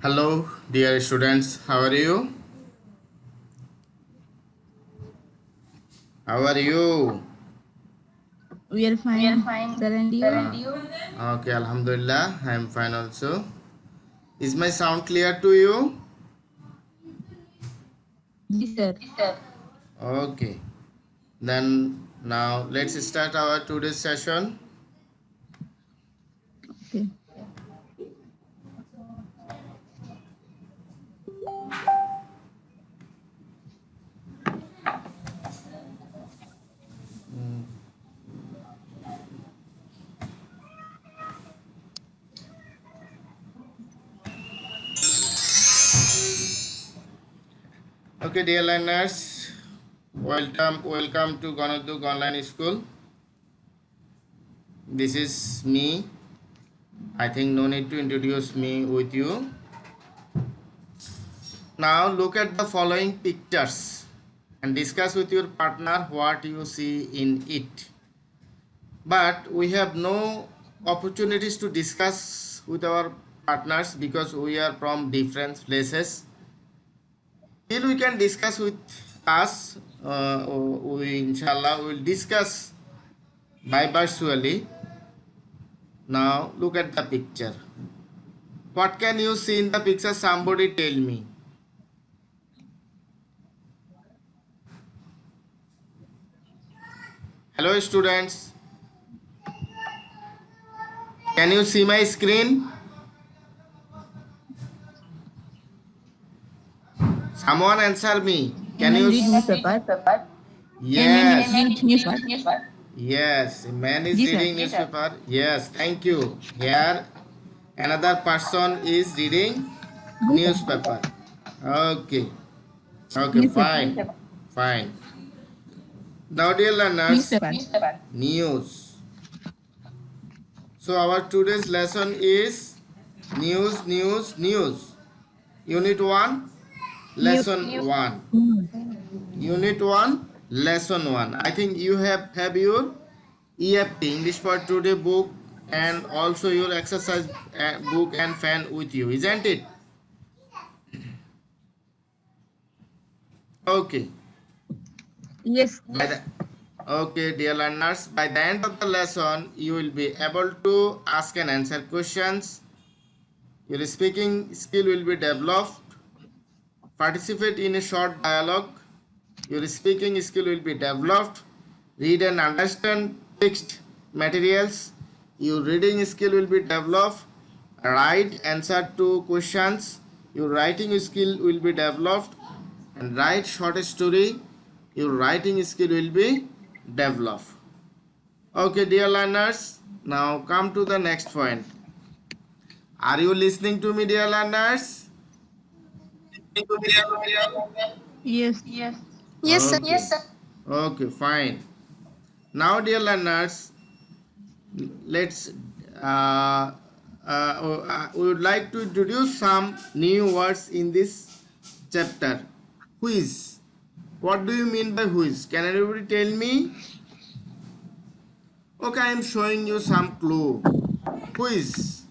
Hello, dear students. How are you? How are you? We are We are fine, fine, sir, and sir, you? and you? Okay, Alhamdulillah. I am fine also. Is my sound clear to you? Yes, sir. Yes, sir. Okay. Then now let's start our today's session. Okay. Okay, dear learners. Welcome to Ganaduk Online School. This is me. I think no need to introduce me with you. Now look at the following pictures and discuss with your partner what you see in it. But we have no opportunities to discuss with our partners because we are from different places. Still we can discuss with us. We inshallah will discuss by virtually. Now look at the picture. What can you see in the picture? Somebody tell me. Hello students. Can you see my screen? Someone answer me. A Can man you? read Can I read newspaper. newspaper? A man Yes. read newspaper. Newspaper? Yes, a man is Yes, sir. reading newspaper. Yes, thank you. Here, another person is reading newspaper. Okay, okay, Newspaper. fine, fine. Now, dear learners, Newspaper. Newspaper. news. So, our today's lesson is news, news, news. Unit 1, New. lesson 1. News. Unit 1, lesson 1. I think you have your EFT English for Today book and also your exercise book and fan with you, isn't it? Okay. Yes. By the Okay, dear learners, by the end of the lesson, you will be able to ask and answer questions. Your speaking skill will be developed. Participate in a short dialogue. Your speaking skill will be developed. Read and understand text materials. Your reading skill will be developed. Write answer to questions. Your writing skill will be developed. And write short story. Your writing skill will be developed. Okay, dear learners, now come to the next point. Are you listening to me, dear learners? Yes. Yes. Yes, sir. Okay. Yes, sir. Okay, fine. Now, dear learners, let's we would like to introduce some new words in this chapter. Whiz. What do you mean by whiz? Can anybody tell me? Okay, I am showing you some clue. Whiz.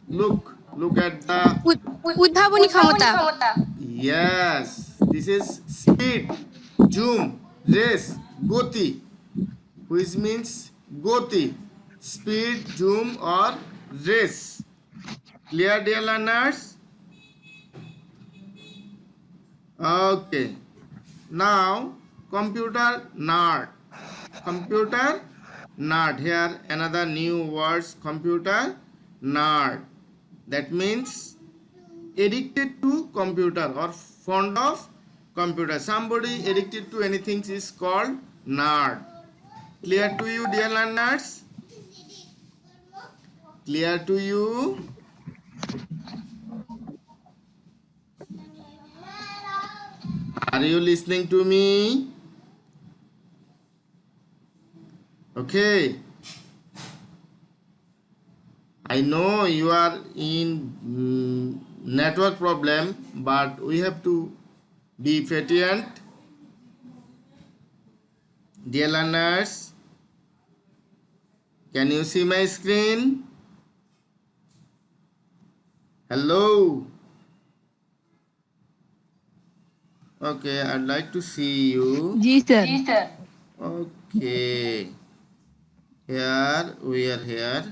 Look at the. উদ্ভাবনী উদ্ভাবনী ক্ষমতা। ক্ষমতা। Yes, this is speed, zoom, race, goti, which means goti, speed, zoom, or race. Clear, dear learners? Okay. Now, computer nerd. Computer nerd. Here, another new words. Computer nerd. That means addicted to computer or fond of computer. Somebody addicted to anything is called nerd. Clear to you, dear learners? Clear to you? Are you listening to me? Okay. I know you are in network problem, but we have to be patient. Dear learners, can you see my screen? Hello. Okay, I'd like to see you. जी sir. Okay, here we are here.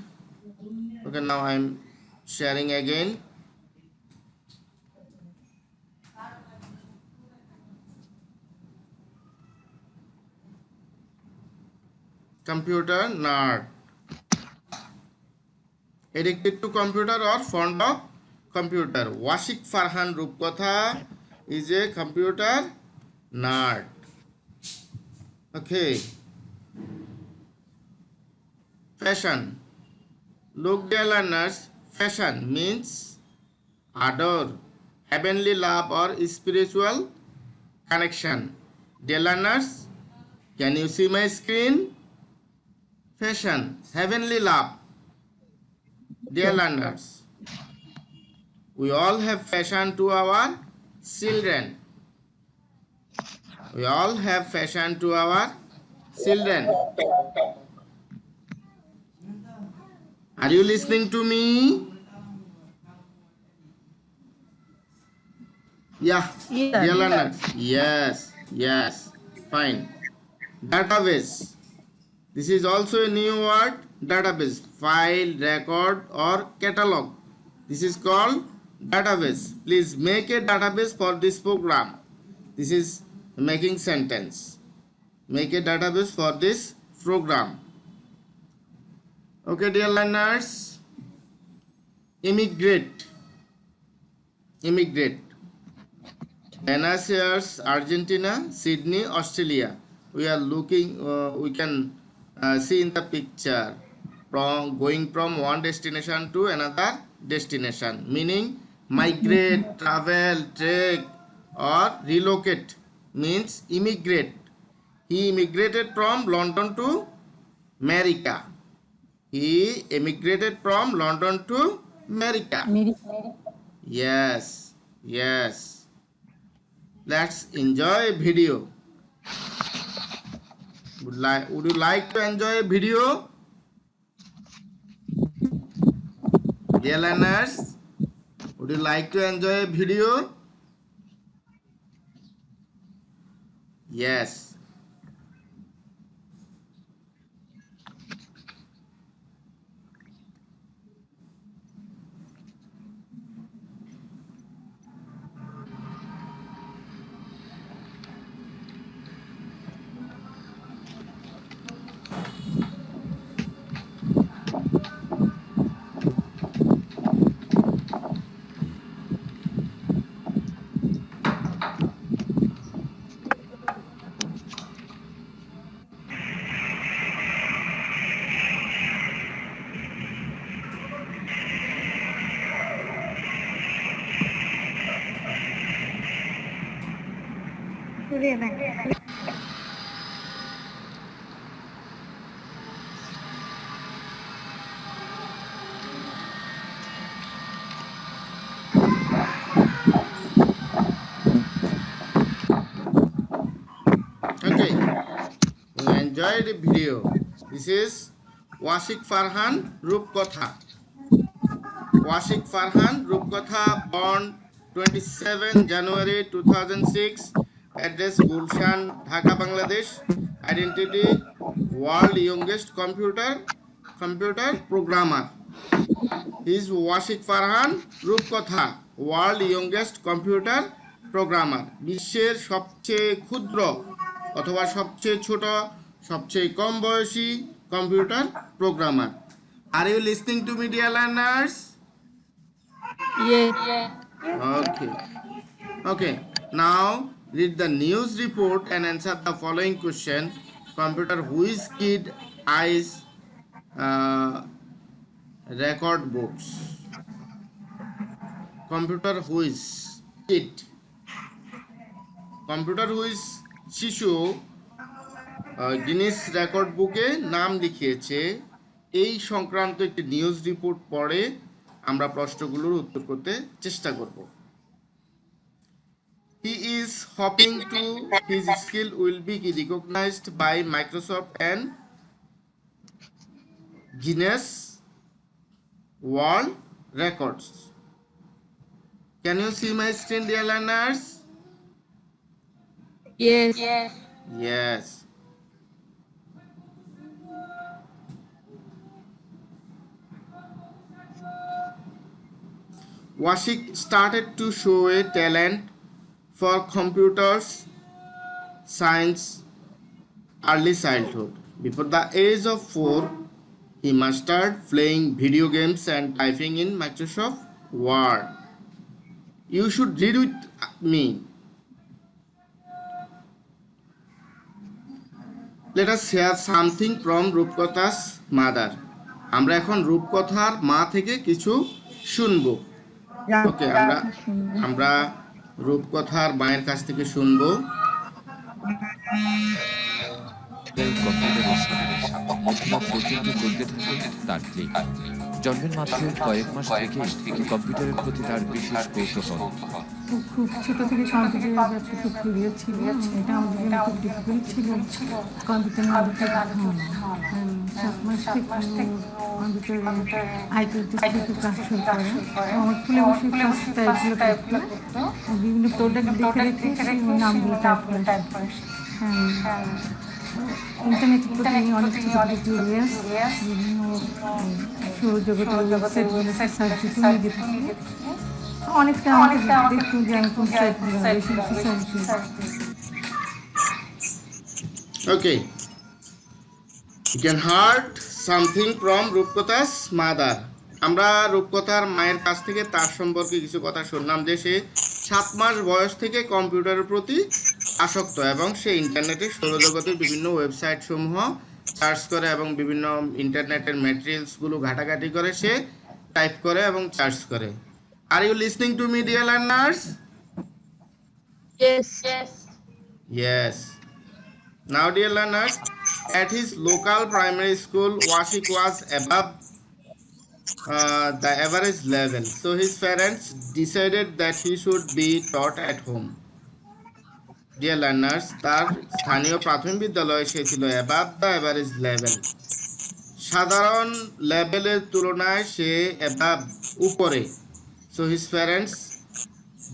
Okay, now I'm sharing again. Computer nerd. Addicted to computer or fond of computer. Washik Farhan Rupkotha is a computer nerd. Okay, fashion. Look, dear learners, fashion means adore, heavenly love or spiritual connection. Dear learners, can you see my screen? Fashion, heavenly love. Dear learners, we all have fashion to our children. We all have fashion to our children. Are you listening to me? Yeah, Yes dear sir. learners. Yes, yes. Fine. Database. This is also a new word. Database. File, record, or catalog. This is called database. Please make a database for this program. This is making sentence. Make a database for this program. Okay, dear learners. Immigrate. Immigrate. Buenos Aires, Argentina, Sydney, Australia. We are looking, we can see in the picture from going from one destination to another destination, meaning migrate, travel, trek, or relocate means immigrate. He immigrated from London to America. He emigrated from London to America. मेरी Yes, yes. Let's enjoy a video. Would you like to enjoy a video? Dear learners, would you like to enjoy a video? Yes. Okay. You enjoyed the video. This is Washik Farhan Rupkotha. Washik Farhan Rupkotha, born 27 January 2006, address Gulshan, Dhaka, Bangladesh. Identity: world youngest computer programmer. He is Washik Farhan Rupkotha, world youngest computer programmer. বিশ্বের সবচেয়ে ক্ষুদ্র অথবা সবচেয়ে ছোট, সবচেয়ে কম বয়সী computer programmer. Are you listening to me, dear learners? yes Okay. Okay. Now read the news report and answer the following question. Computer which kid eyes record books. Computer which kid. Computer whiz শিশু Guinness record বুকে নাম লিখিয়েছে, এই সংক্রান্ত একটি news report পড়ে আমরা প্রশ্নগুলোর উত্তর করতে চেষ্টা করব। He is hoping to his skill will be recognized by Microsoft and Guinness World Records. Can you see my screen, dear learners? Yes. Yes. Washik started to show a talent for computers science early childhood. Before the age of 4, he mastered playing video games and typing in Microsoft Word. You should read with me. Let us hear something from রূপকথা's mother. আমরা এখন রূপকথার মা থেকে কিছু শুনবো। ওকে, আমরা রূপকথার মায়ের কাছ থেকে শুনবো। কম্পিউটারের সামনে মহিলা প্রচন্ড করতে থাকে তার ক্লিক। জন্মের মাত্র কয়েক মাস থেকে কম্পিউটারের প্রতি তার বিশেষ কৌতূহল। খুব ছোট থেকে কম্পিউটারের ব্যাপারটা খুব প্রিয় ছিল। এটা আমাদের জন্য খুব ডিফিকাল্ট ছিল কম্পিউটার না দিতে। 7 মাস থেকে কম্পিউটারে আইপিএল থেকে ক্লাস শুরু করে। আমার খুলে বসে ক্লাস টাইপগুলো করতো, বিভিন্ন প্রোডাক্ট দেখে রেখে সেই নামগুলো টাইপ করে। ইন্টারনেটের প্রতি অনেক ছোটো ছোটো কিউরিয়াস, বিভিন্ন সৌরজগতের ওয়েবসাইটগুলো সার্চ দিতে নিজে থাকি। অনেকটা আমাকে দেখুন যে আমি কোন সাইটগুলো বেশি বেশি সার্চ দিই। Okay, you can heard something from রূপকথা's mother. আমরা রূপকথার মায়ের কাছ থেকে তার সম্পর্কে কিছু কথা শুনলাম যে সে 7 মাস বয়স থেকে কম্পিউটারের প্রতি আসক্ত এবং সে ইন্টারনেটে সৌরজগতের বিভিন্ন ওয়েবসাইট সমূহ সার্চ করে এবং বিভিন্ন ইন্টারনেটের ম্যাটেরিয়ালসগুলো ঘাটাঘাটি করে সে টাইপ করে এবং সার্চ করে। Are you listening to me, dear learners? Yes. Yes. Now, dear learners, at his local primary school, Washik was above the average level. So his parents decided that he should be taught at home. Dear learners, তার স্থানীয় প্রাথমিক বিদ্যালয়ে সে ছিল above the average level. সাধারণ লেভেলের তুলনায় সে above উপরে। So his parents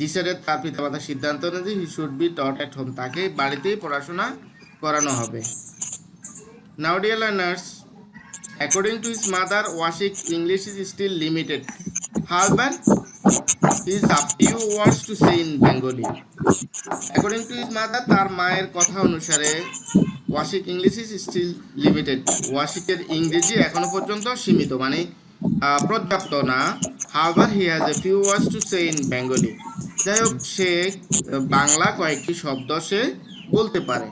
decided, তার পিতামাতার সিদ্ধান্ত অনুযায়ী he should be taught at home, তাকে বাড়িতেই পড়াশোনা করানো হবে। Now, dear learners, according to his mother, Washik English is still limited. However, he is a few words to say in Bengali. According to his mother, তার মায়ের কথা অনুসারে ওয়াশিক English is still limited. ওয়াশিকের ইংরেজি এখনো পর্যন্ত সীমিত, মানে পর্যাপ্ত না। However, he has a few words to say in Bengali. যাই হোক, সে বাংলা কয়েকটি শব্দ সে বলতে পারে।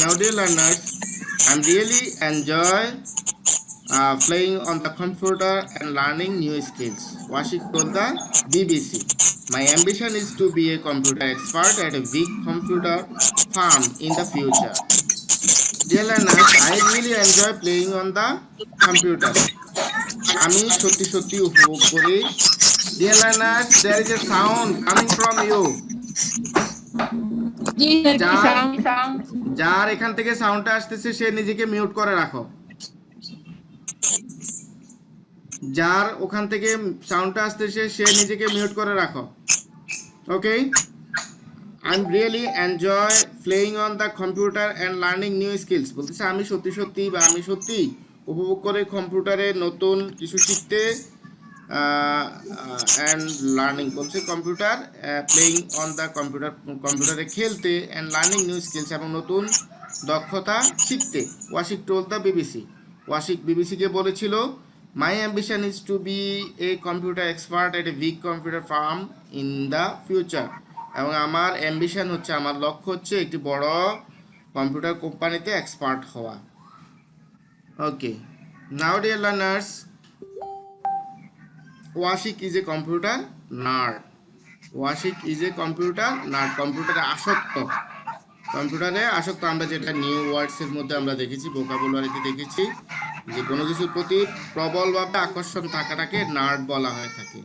Now, dear learners, I'm really enjoy playing on the computer and learning new skills. Washik told the BBC, my ambition is to be a computer expert at a big computer firm in the future. Dear learners, I really enjoy playing on the computer. আমি সত্যি উপভোগ করি। Dear learners, there is a sound coming from you. যার এখান থেকে সাউন্ডটা আসতেছে সে নিজেকে মিউট করে রাখো। যার ওখান থেকে সাউন্ডটা আসতেছে সে নিজেকে মিউট করে রাখো। ওকে, I really enjoy playing on the computer and learning new skills. বলতেছে আমি সত্যি উপভোগ করে কম্পিউটারে নতুন কিছু শিখতে and learning বলছে কম্পিউটার প্লেইং অন দ্য কম্পিউটারে খেলতে and learning new skills এবং নতুন দক্ষতা শিখতে। Washik told the BBC, Washik বিবিসিকে বলেছিল, my ambition is to be a computer expert at a big computer firm in the future. এবং আমার অ্যাম্বিশন হচ্ছে, আমার লক্ষ্য হচ্ছে একটি বড় কম্পিউটার কোম্পানিতে এক্সপার্ট হওয়া। Okay, now dear learners, Washik is a computer nerd. Washik is a computer nerd, কম্পিউটারে আসক্ত। আমরা যেটা নিউ ওয়ার্ডসের মধ্যে আমরা দেখেছি, ভোকাবুলারিতে দেখেছি যে কোনো কিছুর প্রতি প্রবলভাবে আকর্ষণ থাকাটাকে নার্ড বলা হয়ে থাকে।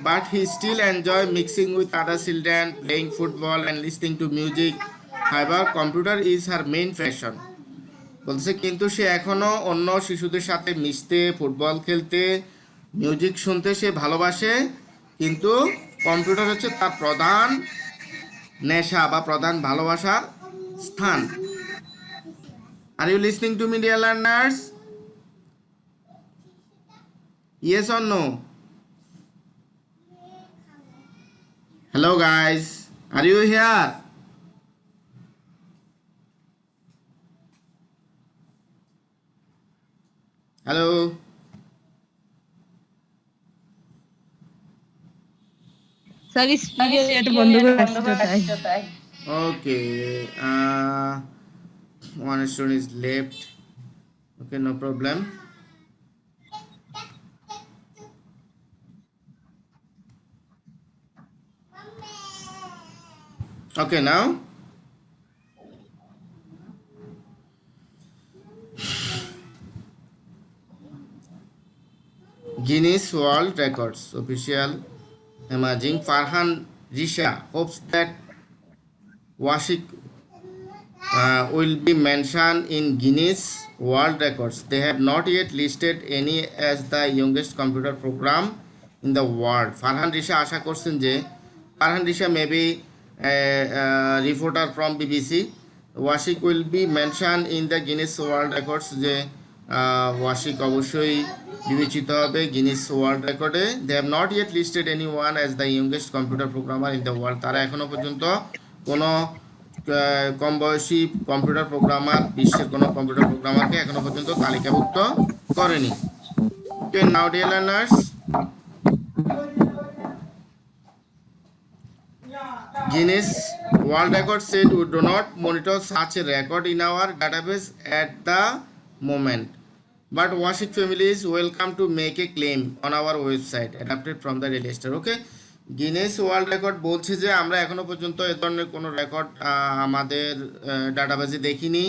But he still enjoy mixing with other children, playing football and listening to music. However, computer is her main passion. বলছে কিন্তু সে এখনো অন্য শিশুদের সাথে মিশতে, ফুটবল খেলতে, মিউজিক শুনতে সে ভালোবাসে, কিন্তু কম্পিউটার হচ্ছে তার প্রধান নেশা বা প্রধান ভালোবাসার স্থান। Are you listening to me dear learners? Yes or no? Hello guys, are you here? Hello? Sir speaker এটা বন্ধ করে আসছে তো তাই। Okay, one student is left. Okay, no problem. Okay, now Guinness World Records official emerging Farhan Risha hopes that Washik will be mentioned in Guinness World Records. They have not yet listed any as the youngest computer program in the world. Farhan Risha আশা করছেন যে Farhan Risha may be a reporter from BBC. Washik will be mentioned in the Guinness World Records যে ওয়াশিক অবশ্যই বিবেচিত হবে Guinness world রেকর্ডে। They have not yet listed any one as the youngest computer programmer in the world. তারা এখনো পর্যন্ত কোনো কম বয়সী কম্পিউটার প্রোগ্রামার, বিশ্বের কোনো কম্পিউটার প্রোগ্রামারকে এখনো পর্যন্ত তালিকাভুক্ত করেনি। Okay, now dear learners, Guinness World Record said we do not monitor such a record in our database at the moment. But Washik family is welcome to make a claim on our website. Adapted from the Daily Star. Okay. Guinness world record বলছে যে আমরা এখনো পর্যন্ত এ ধরনের কোনো record আমাদের ডাটাবেজে দেখিনি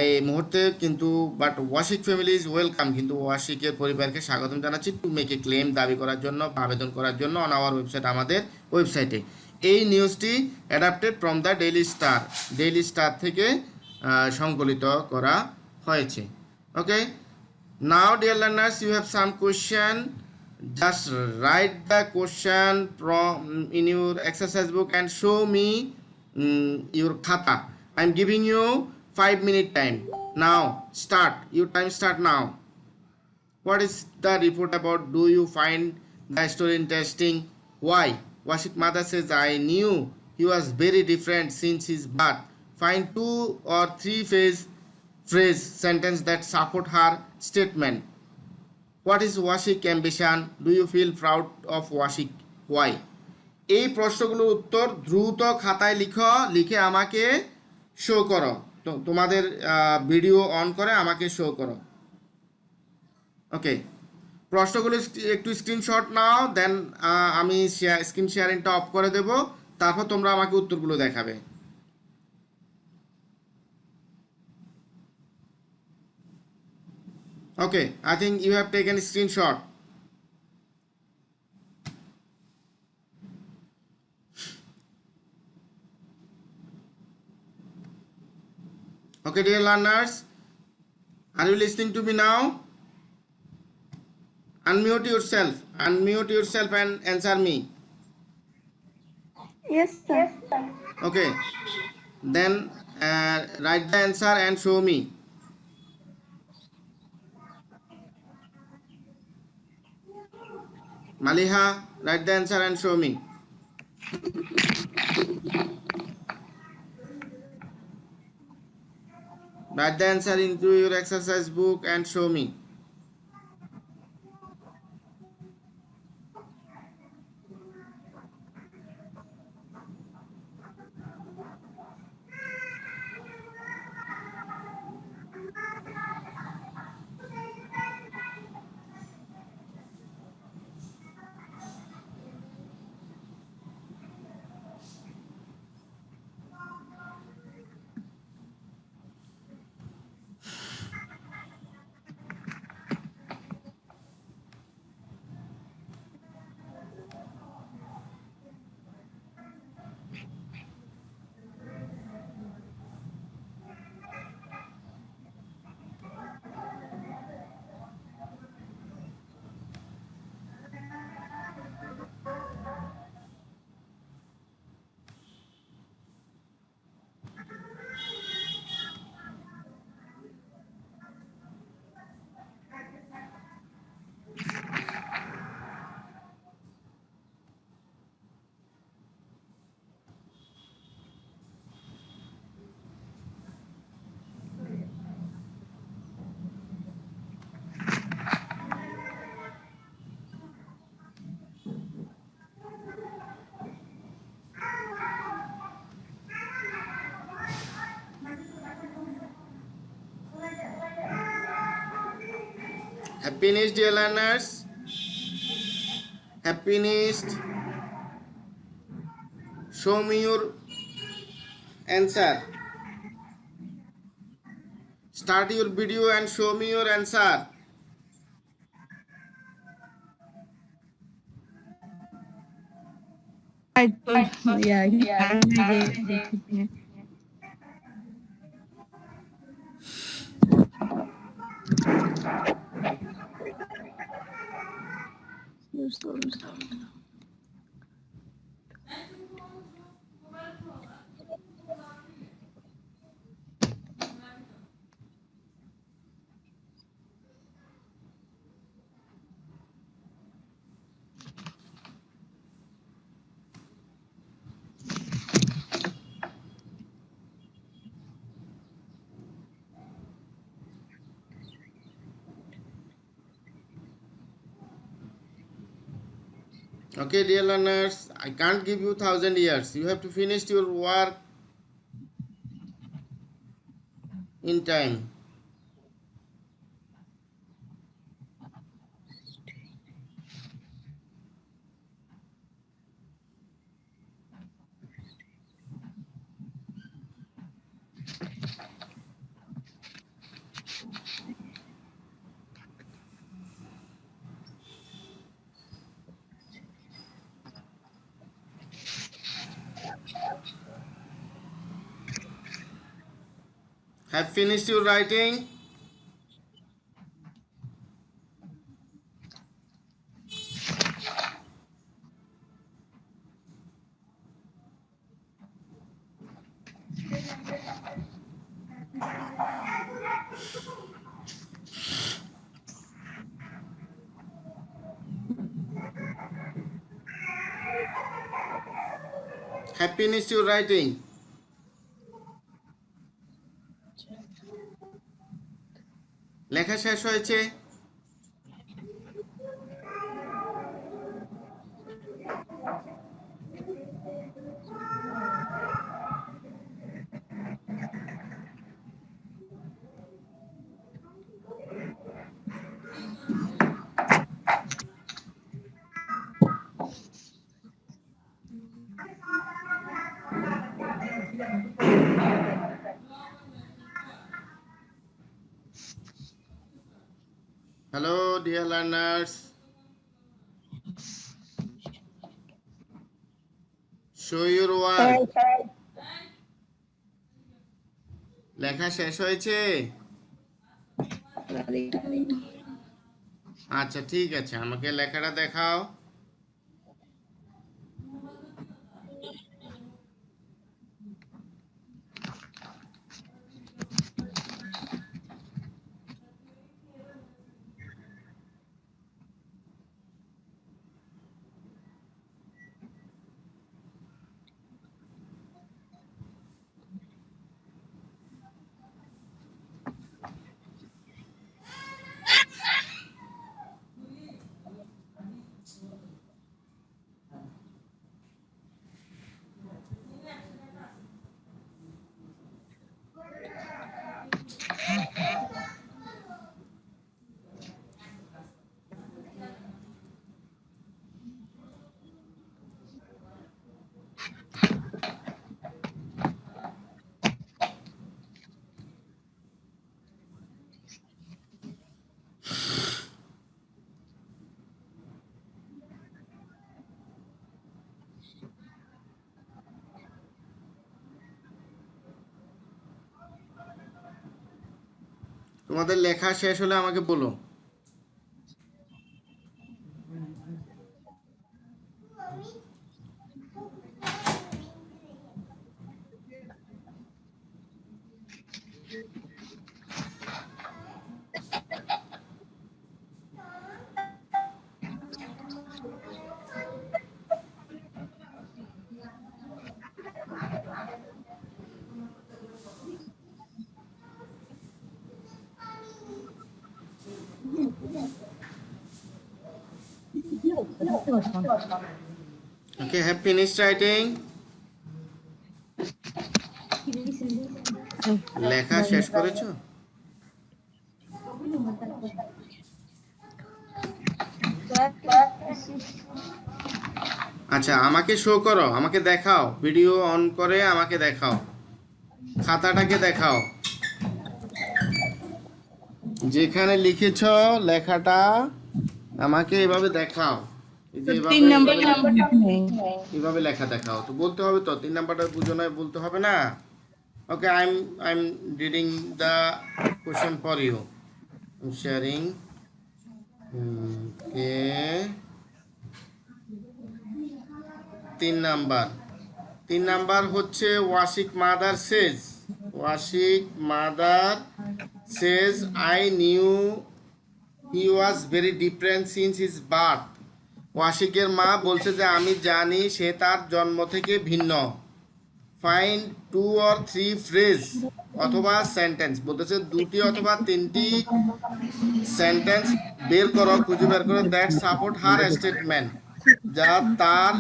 এই মুহূর্তে, কিন্তু বাট ওয়াশিক ফ্যামিলি ইজ ওয়েলকাম, কিন্তু ওয়াশিকের পরিবারকে স্বাগতম জানাচ্ছি টু মেক এ ক্লেম, দাবি করার জন্য, আবেদন করার জন্য অন আওয়ার ওয়েবসাইট, আমাদের ওয়েবসাইটে। এই নিউজটি adapted from the Daily Star থেকে সংকলিত করা হয়েছে। ওকে, now dear learners, you have some question. Just write the question from in your exercise book and show me your khata. I'm giving you 5-minute time. Now start, your time start now. What is the report about? Do you find the story interesting? Why? Washik mother says, I knew he was very different since his birth. Find 2 or 3 phrase sentence that support her statement. What is Washik ambition? Do you feel proud of Washik? Why? এই প্রশ্নগুলোর উত্তর দ্রুত খাতায় লিখে আমাকে show করো, তোমাদের video on করে আমাকে শো করো। ওকে, প্রশ্নগুলো একটু স্ক্রিনশট নাও, দেন আমি স্ক্রিন শেয়ারিংটা অফ করে দেব, তারপর তোমরা আমাকে উত্তরগুলো দেখাবে। Okay, I think you have taken a screenshot. Okay, dear learners, are you listening to me now? Unmute yourself and answer me. Yes, sir. Okay, then write the answer and show me. Maliha, write the answer and show me. Write the answer into your exercise book and show me. Have finished, dear learners? Have finished? Show me your answer. Start your video and show me your answer. I told, yeah, দেখি Okay, dear learners, I can't give you 1,000 years. You have to finish your work in time. Have finished your writing? Have finished your writing? লেখা শেষ হয়েছে? Hello, dear learners. Show your work. লেখা শেষ হয়েছে? আচ্ছা, ঠিক আছে, আমাকে লেখাটা দেখাও। তোমাদের লেখা শেষ হলে আমাকে বলো। Okay, have finished writing? লেখা শেষ করেছো? আচ্ছা, আমাকে শো করো, আমাকে দেখাও, ভিডিও অন করে আমাকে দেখাও, খাতাটাকে দেখাও, যেখানে লিখেছ লেখাটা আমাকে এভাবে দেখাও। এই যে তিন নাম্বার এভাবে লেখা দেখাও, তো বলতে হবে তো 3 নাম্বারটা বুঝো না, বলতে হবে না। Okay, I am reading the question for you, sharing. Okay, 3 number হচ্ছে Washik mother says, Washik mother says I knew he was very different since his birth. ওয়াশিকের মা বলছে যে আমি জানি সে তার জন্ম থেকে ভিন্ন। ফাইন্ড 2 or 3 ফ্রেজ অথবা সেন্টেন্স, বলতেছে 2টি অথবা 3টি সেন্টেন্স বের করো, খুঁজে বের করো, দ্যাট সাপোর্ট হার স্টেটমেন্ট, যা তার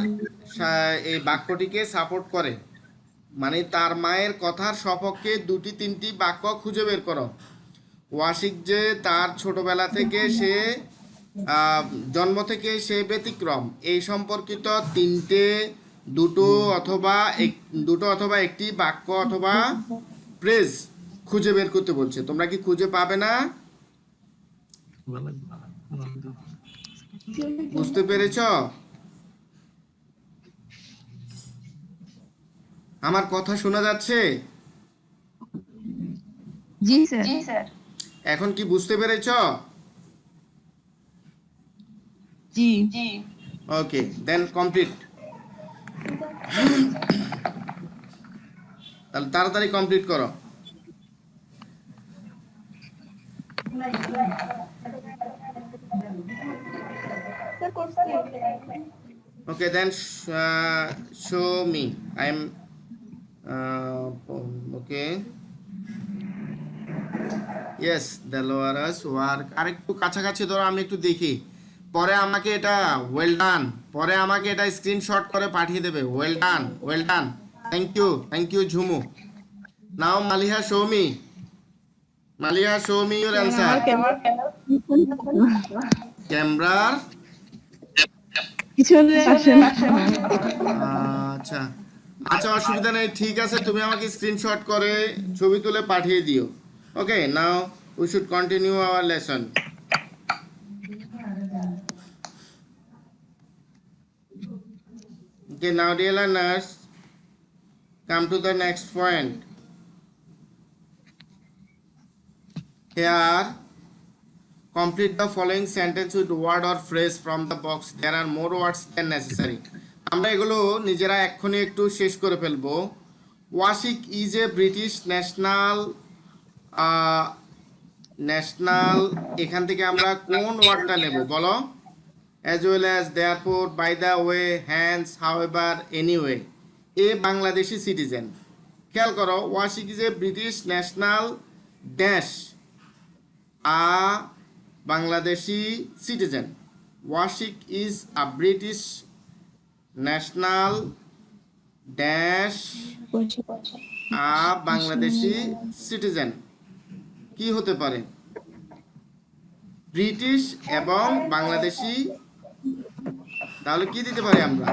এই বাক্যটিকে সাপোর্ট করে, মানে তার মায়ের কথার সপক্ষে 2টি-3টি বাক্য খুঁজে বের করো। ওয়াশিক যে তার ছোটবেলা থেকে সে জন্ম থেকে সে ব্যতিক্রম, এই সম্পর্কিত দুটো অথবা একটি বাক্য অথবা ফ্রেজ খুঁজে বের করতে বলছে। তোমরা কি খুঁজে পাবে না? বুঝতে পেরেছ? আমার কথা শোনা যাচ্ছে? জি স্যার। এখন কি বুঝতে পেরেছ? জি। ওকে, দেন কমপ্লিট। তাহলে তাড়াতাড়ি কমপ্লিট করো। Okay, then show me. I'm okay. Yes, the lowerers work. আরেকটু কাছাকাছি ধরো, আমি একটু দেখি, পরে আমাকে এটা ওয়েল ডান, পরে আমাকে এটা স্ক্রিনশট করে পাঠিয়ে দেবে। Well done, thank you Jhumu. Now Maliha, show me your answer. ক্যামেরার আচ্ছা, অসুবিধা নেই, ঠিক আছে, তুমি আমাকে স্ক্রিনশট করে ছবি তুলে পাঠিয়ে দিও। Okay, now we should continue our lesson. Okay, now dear learners, come to the next point. Here, complete the following sentence with word or phrase from the box. There are more words than necessary. আমরা এগুলো নিজেরা এক্ষুনি একটু শেষ করে ফেলবো। ওয়াশিক is a British national, এখান থেকে আমরা কোন ওয়ার্ডটা নেব বলো? as well as, therefore, by the way, hence, however, anyway, a Bangladeshi citizen. খেয়াল করো, Washik is a British national dash a Bangladeshi citizen. Washik is a British national dash a Bangladeshi citizen. কি হতে পারে? ব্রিটিশ এবং বাংলাদেশি, তাহলে কি দিতে পারি আমরা?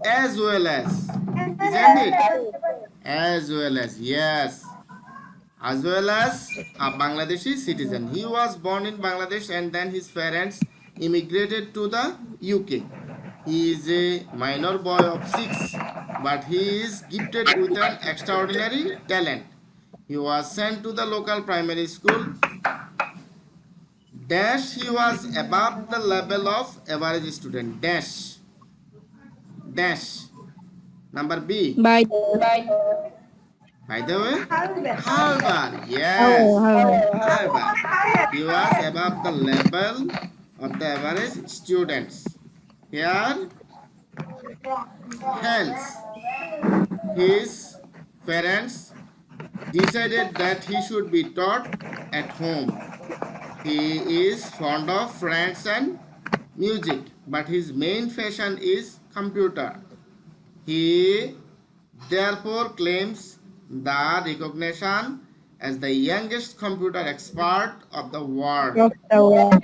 as well as, isn't it? As well as, yes, as well as a Bangladeshi citizen. He was born in Bangladesh and then his parents immigrated to the UK. He is a minor boy of 6, but he is gifted with an extraordinary talent. He was sent to the local primary school. Dash, he was above the level of average student. Dash. Number B. By the way, however, yes, however, he was above the level of the average students. Here, hence, his parents decided that he should be taught at home. He is fond of friends and music, but his main passion is computer. He therefore claims the recognition as the youngest computer expert of the world. Of the world.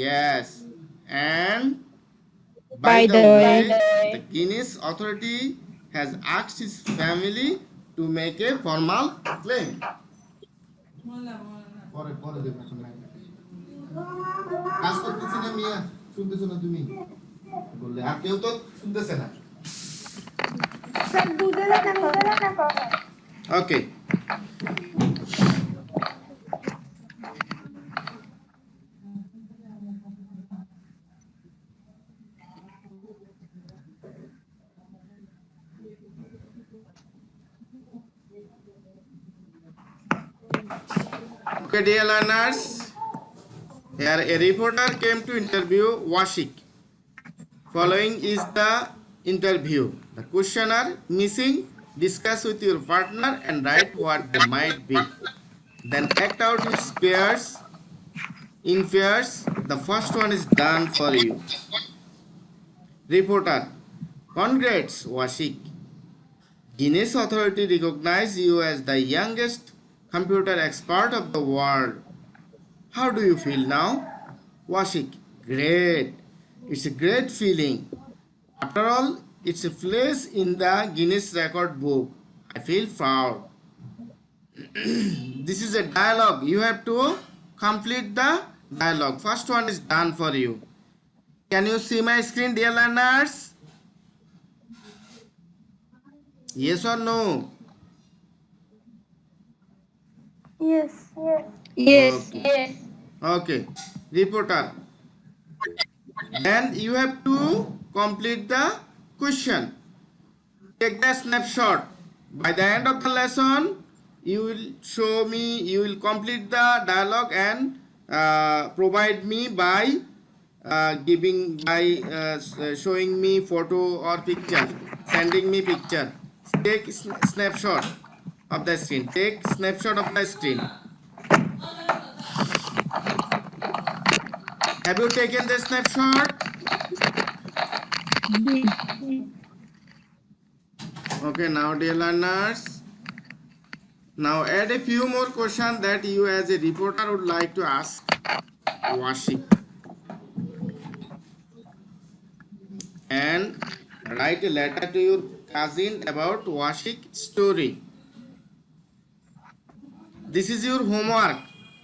Yes. And By the way, the Guinness Authority has asked his family to make a formal claim. পরে পরে দেব এখন নাই কাজ করতেছি না মিয়া শুনতেছো না তুমি বললে আর কেউ তো শুনতেছে না ওকে Okay, dear learners, here a reporter came to interview Washik. Following is the interview. The questioner missing, discuss with your partner and write what they might be. Then act out with pairs. In pairs, the first one is done for you. Reporter, congrats, Washik. Guinness Authority recognize you as the youngest computer expert of the world. How do you feel now? Washik, great. It's a great feeling. After all, it's a place in the Guinness Record book. I feel proud. This is a dialogue. You have to complete the dialogue. First one is done for you. Can you see my screen, dear learners? Yes or no? yes. Yes. Okay. Reporter. Then you have to complete the question. Take the snapshot. By the end of the lesson, you will show me, you will complete the dialogue and provide me by showing me photo or picture, sending me picture. Take snapshot of the screen. Take snapshot of the screen. Have you taken the snapshot? Okay, now dear learners, now add a few more questions that you as a reporter would like to ask Washik. And write a letter to your cousin about Washik's story. This is your homework.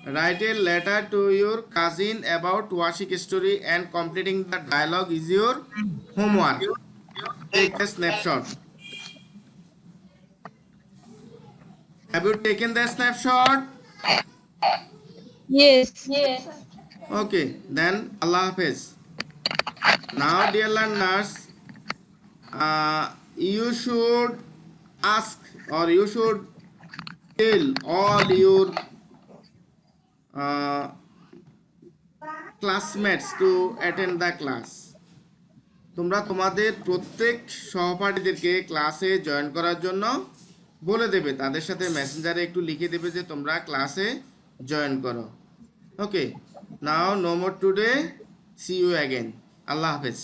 Write a letter to your cousin about Washik's story and completing the dialogue is your homework. Take a snapshot. Have you taken the snapshot? Yes. Okay, then Allah Hafiz. Now, dear learners, you should ask or you should tell all your classmates to attend the class. তোমরা তোমাদের প্রত্যেক সহপাঠীদেরকে ক্লাসে join করার জন্য বলে দেবে, তাদের সাথে মেসেঞ্জারে একটু লিখে দেবে যে তোমরা ক্লাসে জয়েন করো। Okay, now no more today, see you again, আল্লাহ হাফেজ।